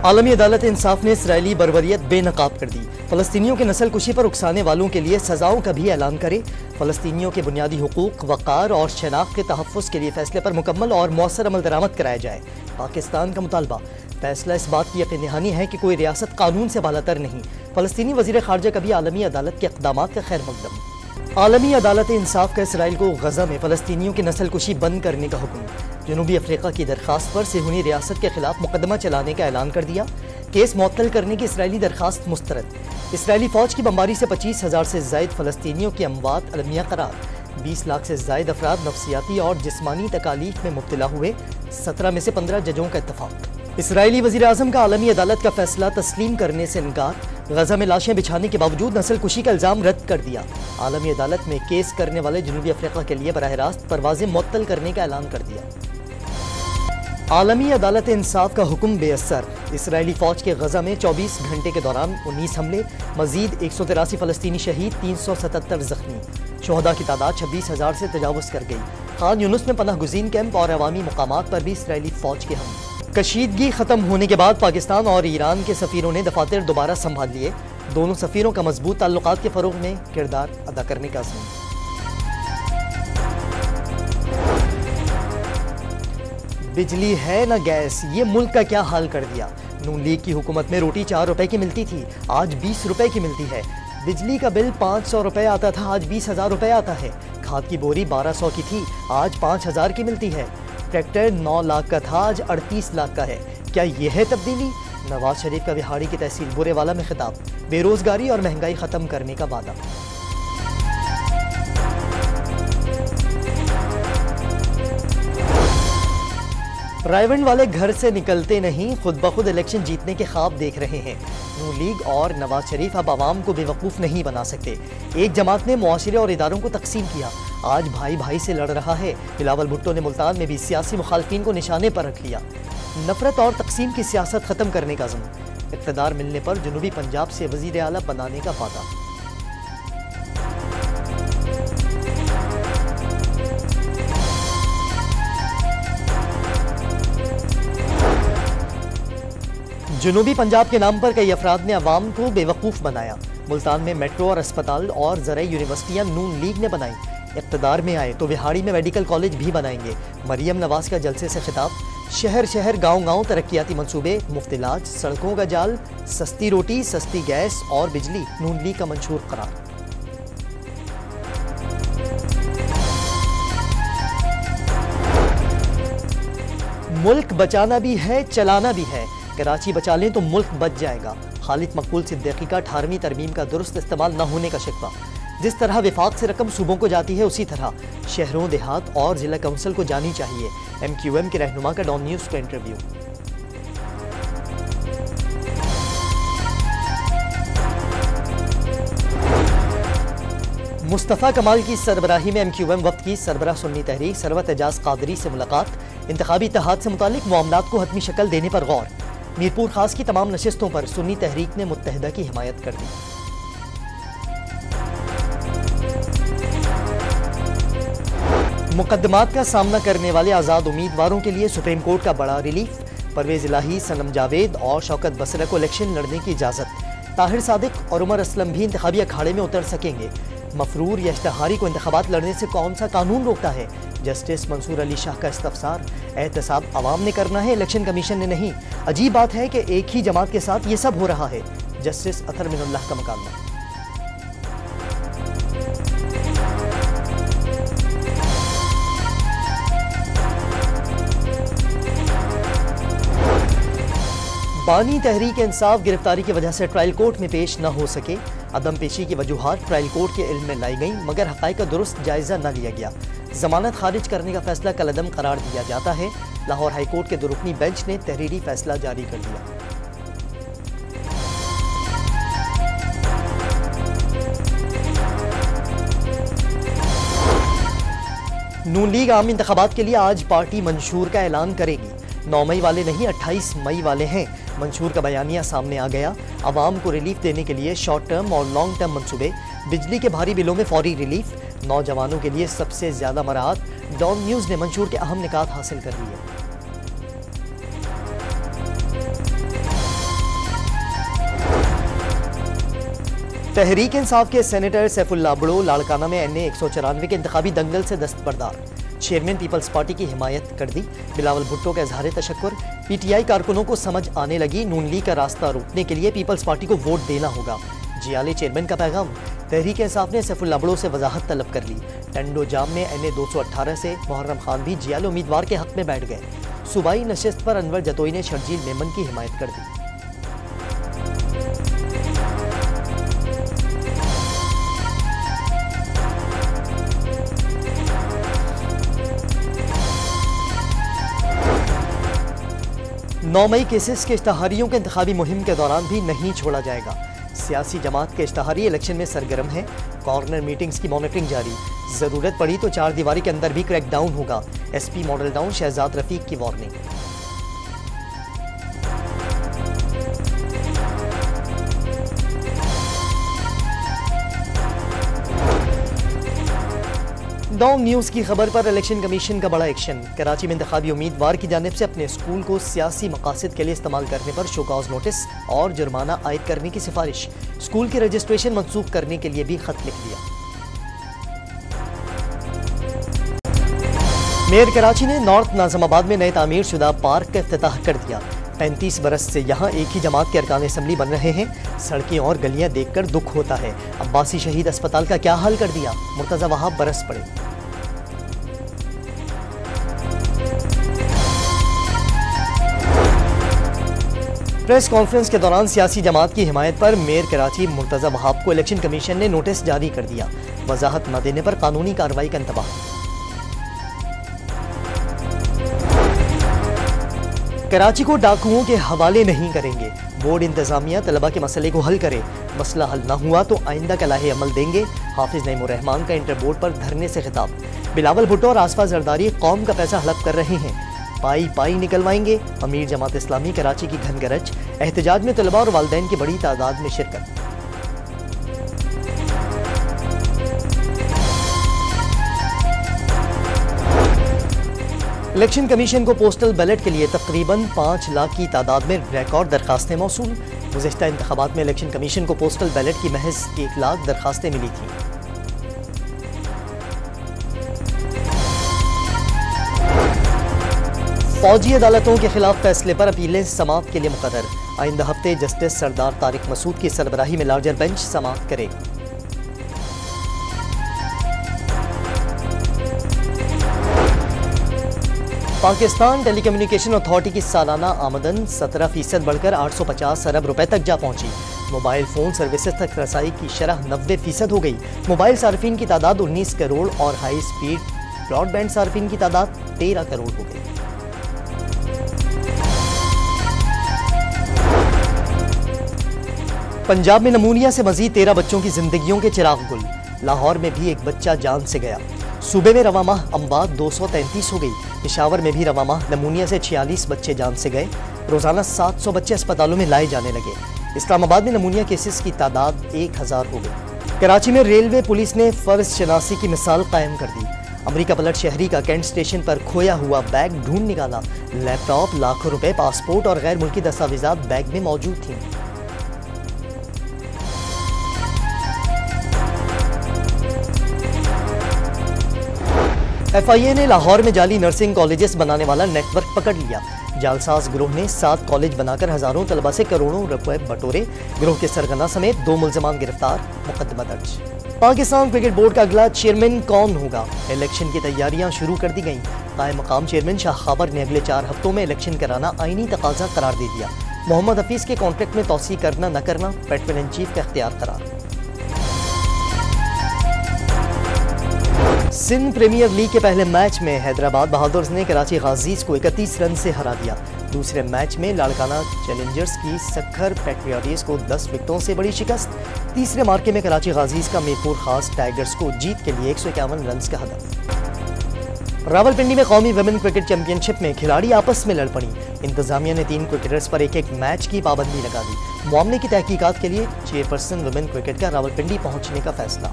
आलमी अदालत इंसाफ ने इसराइली बर्बरियत बेनकाब कर दी। फ़लस्तीनियों की नस्ल कुशी पर उकसाने वालों के लिए सजाओं का भी ऐलान करे। फ़लस्तीनियों के बुनियादी हुकूक, वक़ार और शनाख्त के तहफ़्फ़ुज़ के लिए फैसले पर मुकम्मल और मौसर अमल दरामद कराया जाए। पाकिस्तान का मुतालबा। फैसला इस बात की यकीन दहानी है कि कोई रियासत कानून से बालातर नहीं। फ़लस्तीनी वज़ीर ख़ारजा का भी आलमी अदालत के इक़दामात का खैर मक़दम। आलमी अदालत इंसाफ का इसराइल को गज़ा में फ़लस्तीनियों की नस्ल कुशी बंद करने का हुक्म। जनूबी अफ्रीका की दरख्वास्त पर सेहूनी रियासत के खिलाफ मुकदमा चलाने का ऐलान कर दिया। केस मुअत्तल करने की इसराइली दरख्वास्त मुस्तरद। इसराइली फौज की बमबारी से 25,000 से ज़ायद फ़लस्तीनियों की अमवात अलमिया करार। 20 लाख से ज़ायद अफराद नफ्सियाती और जिस्मानी तकालीफ में मुब्तला हुए। 17 में से 15 जजों का इत्तफाक। इसराइली वज़ीर आज़म का आलमी अदालत का फैसला तस्लीम करने से इनकार। गजा में लाशें बिछाने के बावजूद नस्ल कुशी का इल्ज़ाम रद्द कर दिया। आलमी अदालत में केस करने वाले जनूबी अफ्रीका के लिए बराह रास्त परवाज़ें मुअत्तल करने का ऐलान कर दिया। आलमी अदालत इंसाफ का हुक्म बेअसर। इसराइली फौज के गजा में 24 घंटे के दौरान 19 हमले, मजीद 183 फ़लस्तीनी शहीद, 377 जख्मी। शोहदा की तादाद 26,000 से तजावुज़ कर गई। खान यूनुस में पनाह गुज़ीन कैंप और अवामी मुकामात पर भी इसराइली फौज के हमले। कशीदगी खत्म होने के बाद पाकिस्तान और ईरान के सफ़ीरों ने दफातर दोबारा संभाल लिए। दोनों सफ़ीरों का मजबूत ताल्लुकात के फ़रोग़ में किरदार अदा करने का अज़्म। बिजली है न गैस, ये मुल्क का क्या हाल कर दिया। नून लीग की हुकूमत में रोटी 4 रुपए की मिलती थी, आज 20 रुपए की मिलती है। बिजली का बिल 500 रुपए आता था, आज 20,000 रुपए आता है। खाद की बोरी 1200 की थी, आज 5,000 की मिलती है। ट्रैक्टर 9 लाख का था, आज 38 लाख का है। क्या ये है तब्दीली? नवाज शरीफ का बिहाड़ी की तहसील बुरेवाला में खिताब। बेरोजगारी और महंगाई खत्म करने का वादा। रायवंड वाले घर से निकलते नहीं, खुद ब खुद इलेक्शन जीतने के ख्वाब देख रहे हैं। नून लीग और नवाज शरीफ अब आवाम को बेवकूफ़ नहीं बना सकते। एक जमात ने मुआशरे और इदारों को तकसीम किया, आज भाई भाई से लड़ रहा है। बिलावल भुट्टो ने मुल्तान में भी सियासी मुखालफिन को निशाने पर रख लिया। नफरत और तकसीम की सियासत ख़त्म करने का ज़म्म। इक़्तिदार मिलने पर जनूबी पंजाब से वज़ीर आला बनाने का वादा। जनूबी पंजाब के नाम पर कई अफराद ने अवाम को बेवकूफ़ बनाया। मुल्तान में मेट्रो और अस्पताल और ज़राई यूनिवर्सिटियाँ नून लीग ने बनाई। इक़्तिदार में आए तो बिहाड़ी में मेडिकल कॉलेज भी बनाएंगे। मरियम नवाज का जलसे से खिताब। शहर शहर गाँव गाँव तरक्याती मंसूबे, मुफ्त इलाज, सड़कों का जाल, सस्ती रोटी, सस्ती गैस और बिजली नून लीग का मंशूर करार। मुल्क बचाना भी है, चलाना भी है। कराची बचा लें तो मुल्क बच जाएगा। खालिद मकबूल सिद्दीकी का 18वीं तरमीम का दुरुस्त इस्तेमाल न होने का शिकवा। जिस तरह विफाक से रकम सूबों को जाती है, उसी तरह शहरों, देहात और जिला काउंसिल को जानी चाहिए। MQM के रहनुमा का डॉन न्यूज़ को इंटरव्यू। मुस्तफ़ा कमाल की सरबराही में MQM वफ्द की सरबराह सुन्नी तहरीक सरवत एजाज कादरी से मुलाकात। इंतखाबी इत्तेहाद से मुतालिक मामलात को हतमी शक्ल देने पर गौर। मीरपुर खास की तमाम नशिस्तों पर सुन्नी तहरीक ने मुत्तहिदा की हिमायत कर दी। मुकदमात का सामना करने वाले आज़ाद उम्मीदवारों के लिए सुप्रीम कोर्ट का बड़ा रिलीफ। परवेज इलाही, सनम जावेद और शौकत बसरा को इलेक्शन लड़ने की इजाज़त। ताहिर सादिक और उमर असलम भी इंतखाबी अखाड़े में उतर सकेंगे। मफरूर या इश्तहारी को इंतखाबात लड़ने से कौन सा कानून रोकता है? जस्टिस मंसूर अली शाह का इस्तफसार। एहतसाब अवाम ने करना है, इलेक्शन कमीशन ने नहीं। अजीब बात है कि एक ही जमात के साथ ये सब हो रहा है। जस्टिस अतर मिनुल्लाह का मुकाबला। बानी तहरीक इंसाफ गिरफ्तारी की वजह से ट्रायल कोर्ट में पेश न हो सके। अदम पेशी की वजूहात ट्रायल कोर्ट के इल्म में लाई गई, मगर हक़ाइक़ का दुरुस्त जायजा न लिया गया। जमानत खारिज करने का फैसला कलअदम करार दिया जाता है। लाहौर हाई कोर्ट के 2 रुकनी बेंच ने तहरीरी फैसला जारी कर दिया। नून लीग आम इंतखाबात के लिए आज पार्टी मंशूर का ऐलान करेगी। 9 मई वाले नहीं, 28 मई वाले हैं। मंशूर का बयानिया सामने आ गया। आवाम को रिलीफ देने के लिए शॉर्ट टर्म और लॉन्ग टर्म मंसूबे। बिजली के भारी बिलों में फौरी रिलीफ। नौजवानों के लिए सबसे ज्यादा मराहत। डॉन न्यूज़ ने मंशूर के अहम निकात हासिल कर लिए। तहरीक इंसाफ के सेनेटर सैफुल्लाह बड़ो लाड़काना में NA 194 के इंतखाबी दंगल से दस्तबरदार। चेयरमैन पीपल्स पार्टी की हिमायत कर दी। बिलावल भुट्टो का इजहार तशक्कुर। PTI कारकुनों को समझ आने लगी नून लीग का रास्ता रोकने के लिए पीपल्स पार्टी को वोट देना होगा। जियाले चेयरमैन का पैगाम। तहरीक इंसाफ ने सैफुल्लाह बड़ो से वजाहत तलब कर ली। टंडो जाम में NA 218 से मुहर्रम खान भी जियाले उम्मीदवार के हक में बैठ गए। सूबाई नशिस्त पर अनवर जतोई ने शर्जील मेमन की हिमायत कर दी। नौ मई केसेस के इश्तहारियों के इंतखाबी मुहिम के दौरान भी नहीं छोड़ा जाएगा। सियासी जमात के इश्तहारी इलेक्शन में सरगर्म है। कॉर्नर मीटिंग्स की मॉनिटरिंग जारी। जरूरत पड़ी तो 4 दीवारी के अंदर भी क्रैकडाउन होगा। SP Model Town Shahzad Rafiq की वार्निंग। डॉन न्यूज की खबर पर इलेक्शन कमीशन का बड़ा एक्शन। कराची में इंतखाबी उम्मीदवार की जानिब से अपने स्कूल को सियासी मकासद के लिए इस्तेमाल करने पर शोकॉज नोटिस और जुर्माना आयद करने की सिफारिश। स्कूल की रजिस्ट्रेशन मंसूख करने के लिए भी खत लिख दिया। मेयर कराची ने नॉर्थ नाज़िमाबाद में नए तामीर शुदा पार्क का इफ्तिताह कर दिया। 35 बरस से यहाँ एक ही जमात के अरकान असम्बली बन रहे हैं। सड़कें और गलियां देखकर दुख होता है। अब्बासी शहीद अस्पताल का क्या हाल कर दिया। मुर्तजा वहाब बरस पड़े। प्रेस कॉन्फ्रेंस के दौरान सियासी जमात की हिमायत पर मेयर कराची मुर्तजा वहाब को इलेक्शन कमीशन ने नोटिस जारी कर दिया। वजाहत न देने पर कानूनी कार्रवाई का इंतबाह। कराची को डाकुओं के हवाले नहीं करेंगे। बोर्ड इंतजामिया तलबा के मसले को हल करे। मसला हल न हुआ तो आइंदा का लाहे अमल देंगे। हाफिज नईमुर रहमान का इंटर बोर्ड पर धरने से खिताब। बिलावल भुट्टो और आसफा जरदारी कौम का पैसा हड़प कर रहे हैं। पाई पाई निकलवाएंगे। अमीर जमात इस्लामी कराची की घनगरज। एहतजाज में तलबा और वालिदैन की बड़ी तादाद में शिरकत। इलेक्शन कमीशन को पोस्टल बैलेट के लिए तकरीबन 5 लाख की तादाद में रिकॉर्ड दरखास्तें मौसूल। गुज़िश्ता इंतखाबात में इलेक्शन कमीशन को पोस्टल बैलेट की महज 1 लाख दरखास्तें मिली थीं। फौजी अदालतों के खिलाफ फैसले पर अपीलें समाअत के लिए मुकर्रर। आइंदा हफ्ते जस्टिस सरदार तारिक मसूद की सरबराही में लार्जर बेंच समाअत करेगा। पाकिस्तान टेलीकम्युनिकेशन अथॉरिटी की सालाना आमदन 17% बढ़कर 850 अरब रुपए तक जा पहुंची। मोबाइल फोन सर्विसेज तक रसाई की शरह 90% हो गई। मोबाइल सार्फिन की तादाद 19 करोड़ और हाई स्पीड ब्रॉडबैंड सार्फिन की तादाद 13 करोड़ हो गई। पंजाब में नमूनिया से मजीद 13 बच्चों की जिंदगियों के चिराग गुल। लाहौर में भी एक बच्चा जान से गया। सूबे में रवा माह अमवात 233 हो गई। पेशावर में भी रवा माह नमूनिया से 46 बच्चे जान से गए। रोजाना 700 बच्चे अस्पतालों में लाए जाने लगे। इस्लामाबाद में नमूनिया केसेस की तादाद 1000 हो गई। कराची में रेलवे पुलिस ने फर्ज शनासी की मिसाल कायम कर दी। अमरीका पलट शहरी का कैंट स्टेशन पर खोया हुआ बैग ढूंढ निकाला। लैपटॉप, लाखों रुपए, पासपोर्ट और गैर मुल्की दस्तावेजात बैग में मौजूद थी। FIA ने लाहौर में जाली नर्सिंग कॉलेजेस बनाने वाला नेटवर्क पकड़ लिया। जालसाज ग्रोह ने 7 कॉलेज बनाकर हजारों तलबा से करोड़ों रुपए बटोरे। ग्रोह के सरगना समेत 2 मुल्ज़िमान गिरफ्तार। मुकदमा दर्ज। पाकिस्तान क्रिकेट बोर्ड का अगला चेयरमैन कौन होगा? इलेक्शन की तैयारियां शुरू कर दी गईं। कायम मकाम चेयरमैन शाह खाबर ने अगले 4 हफ्तों में इलेक्शन कराना आईनी तकाजा करार दे दिया। मोहम्मद हफीज के कॉन्ट्रैक्ट में तौसीह करना न करना पेट्रोल इन चीफ का इख्तियार करार। सिंध प्रीमियर लीग के पहले मैच में हैदराबाद बहादुर्स ने कराची गाजीज को 31 रन से हरा दिया। दूसरे मैच में लाड़काना चैलेंजर्स की सक्खर पैट्रियाटिस को 10 विकेटों से बड़ी शिकस्त। तीसरे मार्के में कराची गाजीज का मीरपुर खास टाइगर्स को जीत के लिए 151 रन का हदफ। रावलपिंडी में कौमी वुमेन क्रिकेट चैंपियनशिप में खिलाड़ी आपस में लड़ पड़ी। इंतजामिया ने 3 क्रिकेटर्स पर एक मैच की पाबंदी लगा दी। मामले की तहकीकात के लिए चेयरपर्सन वुमेन क्रिकेट का रावलपिंडी पहुंचने का फैसला।